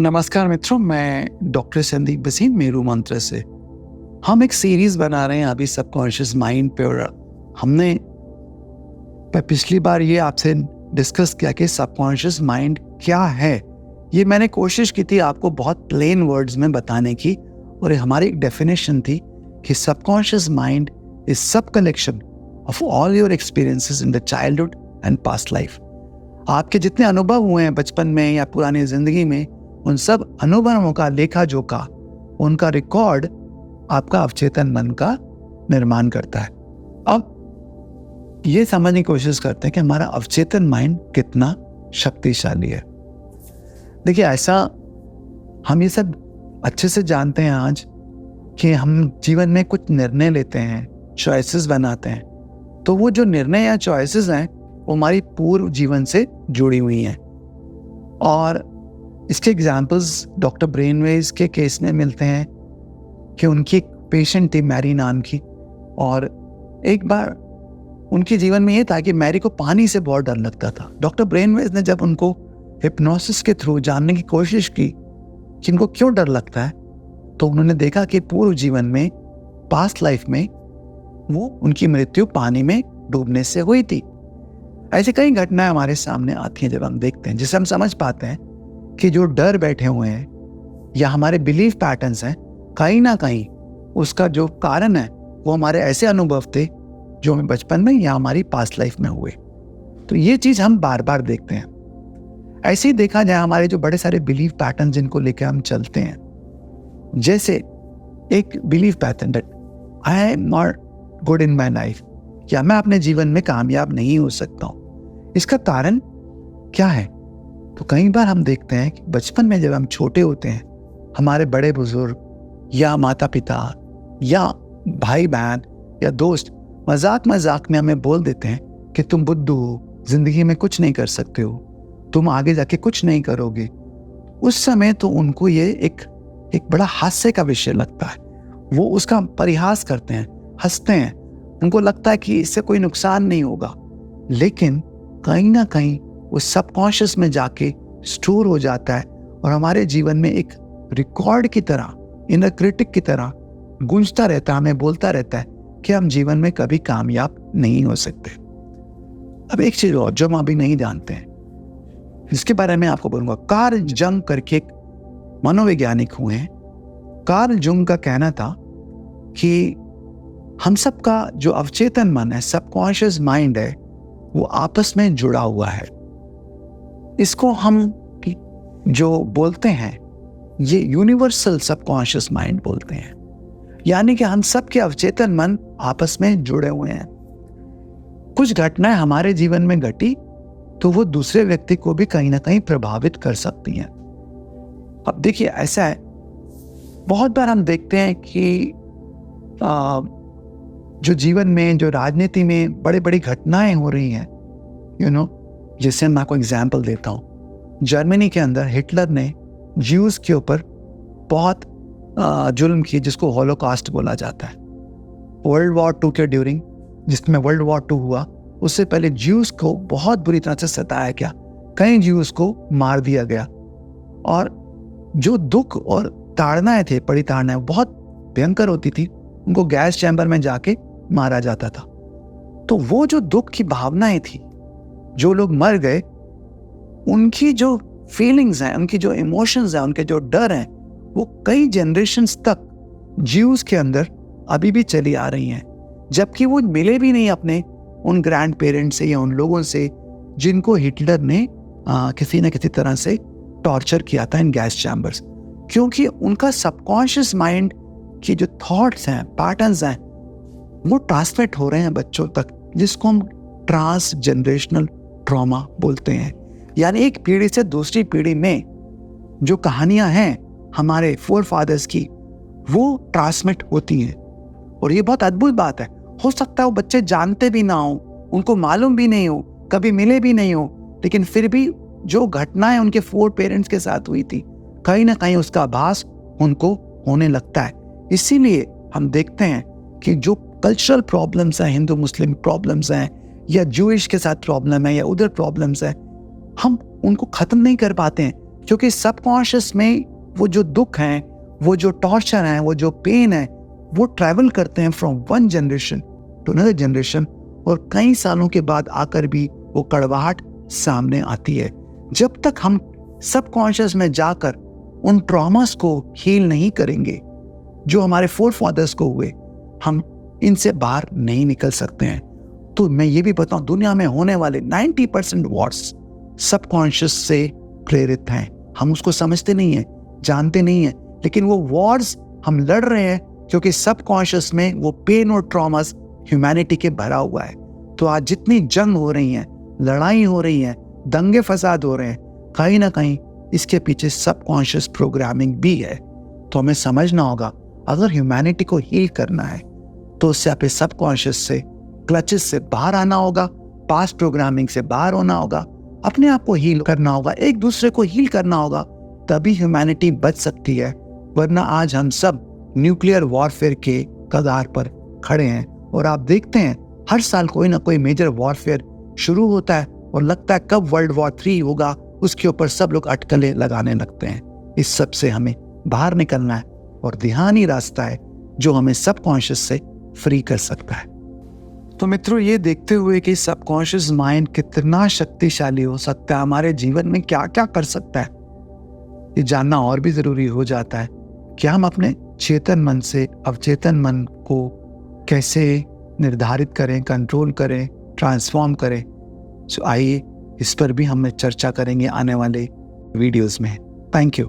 नमस्कार मित्रों, मैं डॉक्टर संदीप भसीन मेरू मंत्र से। हम एक सीरीज बना रहे हैं अभी सबकॉन्शियस माइंड पे, और हमने पिछली बार ये आपसे डिस्कस किया कि सबकॉन्शियस माइंड क्या है। ये मैंने कोशिश की थी आपको बहुत प्लेन वर्ड्स में बताने की, और हमारी एक डेफिनेशन थी कि सबकॉन्शियस माइंड इज सब collection of all your experiences in the childhood and past life. आपके जितने अनुभव हुए हैं बचपन में या पुरानी जिंदगी में, उन सब अनुभवों का लेखा जोखा, उनका रिकॉर्ड आपका अवचेतन मन का निर्माण करता है। अब ये समझने की कोशिश करते हैं कि हमारा अवचेतन माइंड कितना शक्तिशाली है। देखिए, ऐसा हम ये सब अच्छे से जानते हैं आज कि हम जीवन में कुछ निर्णय लेते हैं, चॉइसेस बनाते हैं, तो वो जो निर्णय या चॉइसेस हैं वो हमारी पूर्व जीवन से जुड़ी हुई हैं। और इसके एग्जाम्पल्स डॉक्टर ब्रेनवेज के केस में मिलते हैं कि उनकी एक पेशेंट थी मैरी नाम की, और एक बार उनके जीवन में ये था कि मैरी को पानी से बहुत डर लगता था। डॉक्टर ब्रेनवेज ने जब उनको हिप्नोसिस के थ्रू जानने की कोशिश की कि उनको क्यों डर लगता है, तो उन्होंने देखा कि पूर्व जीवन में, पास्ट लाइफ में, वो उनकी मृत्यु पानी में डूबने से हुई थी। ऐसी कई घटनाएं हमारे सामने आती हैं जब हम देखते हैं, जिससे हम समझ पाते हैं कि जो डर बैठे हुए हैं या हमारे बिलीफ पैटर्न्स हैं, कहीं ना कहीं उसका जो कारण है वो हमारे ऐसे अनुभव थे जो हमें बचपन में या हमारी पास्ट लाइफ में हुए। तो ये चीज हम बार बार देखते हैं। ऐसे ही देखा जाए, हमारे जो बड़े सारे बिलीफ पैटर्न जिनको लेकर हम चलते हैं, जैसे एक belief pattern that I am not good in my life, या मैं अपने जीवन में कामयाब नहीं हो सकता हूं। इसका कारण क्या है? तो कई बार हम देखते हैं कि बचपन में जब हम छोटे होते हैं, हमारे बड़े बुजुर्ग या माता पिता या भाई बहन या दोस्त मजाक मजाक में हमें बोल देते हैं कि तुम बुद्धू हो, जिंदगी में कुछ नहीं कर सकते हो, तुम आगे जाके कुछ नहीं करोगे। उस समय तो उनको ये एक बड़ा हास्य का विषय लगता है। वो उसका परिहास करते हैं, हंसते हैं, उनको लगता है कि इससे कोई नुकसान नहीं होगा। लेकिन कहीं ना कहीं वो सबकॉन्शियस में जाके स्टोर हो जाता है और हमारे जीवन में एक रिकॉर्ड की तरह, इनर क्रिटिक की तरह गूंजता रहता है, हमें बोलता रहता है कि हम जीवन में कभी कामयाब नहीं हो सकते। अब एक चीज और जो हम अभी नहीं जानते हैं, जिसके बारे में आपको बोलूंगा। कार्ल जंग करके एक मनोवैज्ञानिक हुए हैं। कार्ल जंग का कहना था कि हम सबका जो अवचेतन मन है, सबकॉन्शियस माइंड है, वो आपस में जुड़ा हुआ है। इसको हम जो बोलते हैं, ये यूनिवर्सल सबकॉन्शियस माइंड बोलते हैं। यानी कि हम सबके अवचेतन मन आपस में जुड़े हुए हैं। कुछ घटनाएं हमारे जीवन में घटी तो वो दूसरे व्यक्ति को भी कहीं ना कहीं प्रभावित कर सकती हैं। अब देखिए, ऐसा है, बहुत बार हम देखते हैं कि जो जीवन में, जो राजनीति में बड़ी बड़ी घटनाएं हो रही हैं, जैसे मैं आपको एग्जाम्पल देता हूं। जर्मनी के अंदर हिटलर ने ज्यूज के ऊपर बहुत जुल्म किए, जिसको हॉलोकॉस्ट बोला जाता है। वर्ल्ड वॉर 2 के ड्यूरिंग, जिसमें वर्ल्ड वॉर 2 हुआ, उससे पहले ज्यूज को बहुत बुरी तरह से सताया गया, कई ज्यूज को मार दिया गया, और जो दुख और ताड़नाएं थे, बड़ी ताड़नाएं बहुत भयंकर होती थी, उनको गैस चैम्बर में जाके मारा जाता था। तो वो जो दुख की भावनाएं थी, जो लोग मर गए, उनकी जो फीलिंग्स हैं, उनकी जो इमोशंस हैं, उनके जो डर हैं, वो कई जनरेशन्स तक ज्यूज के अंदर अभी भी चली आ रही हैं, जबकि वो मिले भी नहीं अपने उन ग्रैंड पेरेंट्स से या उन लोगों से जिनको हिटलर ने किसी न किसी तरह से टॉर्चर किया था इन गैस चैम्बर्स। क्योंकि उनका सबकॉन्शियस माइंड की जो थॉट्स हैं, पैटर्न्स हैं, वो ट्रांसमिट हो रहे हैं बच्चों तक, जिसको हम ट्रांस जनरेशनल ट्रॉमा बोलते हैं। यानी एक पीढ़ी से दूसरी पीढ़ी में जो कहानियां हैं हमारे फोरफादर्स की, वो ट्रांसमिट होती हैं। और ये बहुत अद्भुत बात है। हो सकता है वो बच्चे जानते भी ना हो, उनको मालूम भी नहीं हो, कभी मिले भी नहीं हो, लेकिन फिर भी जो घटनाएं उनके फोर पेरेंट्स के साथ हुई थी, कहीं ना कहीं उसका आभास उनको होने लगता है। इसीलिए हम देखते हैं कि जो कल्चरल प्रॉब्लम्स हैं, हिंदू मुस्लिम प्रॉब्लम्स हैं, या जूइश के साथ प्रॉब्लम है, या उधर प्रॉब्लम्स है, हम उनको खत्म नहीं कर पाते हैं, क्योंकि सबकॉन्शियस में वो जो दुख है, वो जो टॉर्चर है, वो जो पेन है, वो ट्रैवल करते हैं from one generation to another generation, और कई सालों के बाद आकर भी वो कड़वाहट सामने आती है। जब तक हम सबकॉन्शियस में जाकर उन ट्रॉमास को हील नहीं करेंगे जो हमारे फोर फादर्स को हुए, हम इनसे बाहर नहीं निकल सकते हैं। तो मैं ये भी बताऊं, दुनिया में होने वाले 90% वॉर्स सबकॉन्शियस से प्रेरित हैं। हम उसको समझते नहीं हैं, जानते नहीं हैं, लेकिन वो वॉर्स हम लड़ रहे हैं क्योंकि सबकॉन्शियस में वो पेन और ट्रॉमास ह्यूमैनिटी के भरा हुआ है। तो आज जितनी जंग हो रही है, लड़ाई हो रही है, दंगे फसाद हो रहे हैं, कहीं ना कहीं इसके पीछे सबकॉन्शियस प्रोग्रामिंग भी है। तो हमें समझना होगा, अगर ह्यूमैनिटी को हील करना है तो उससे अपने सबकॉन्शियस से, क्लचेस से बाहर आना होगा, पास्ट प्रोग्रामिंग से बाहर होना होगा, अपने आप को हील करना होगा, एक दूसरे को हील करना होगा, तभी ह्यूमैनिटी बच सकती है। वरना आज हम सब न्यूक्लियर वॉरफेयर के कगार पर खड़े हैं। और आप देखते हैं हर साल कोई ना कोई मेजर वॉरफेयर शुरू होता है और लगता है कब वर्ल्ड वॉर 3 होगा, उसके ऊपर सब लोग अटकलें लगाने लगते हैं। इस सब से हमें बाहर निकलना है और ध्यान ही रास्ता है जो हमें सबकॉन्शियस से फ्री कर सकता है। तो मित्रों, ये देखते हुए कि सबकॉन्शियस माइंड कितना शक्तिशाली हो सकता है, हमारे जीवन में क्या क्या कर सकता है, ये जानना और भी जरूरी हो जाता है कि हम अपने चेतन मन से अवचेतन मन को कैसे निर्धारित करें, कंट्रोल करें, ट्रांसफॉर्म करें। सो आइए इस पर भी हम चर्चा करेंगे आने वाले वीडियोस में। Thank you.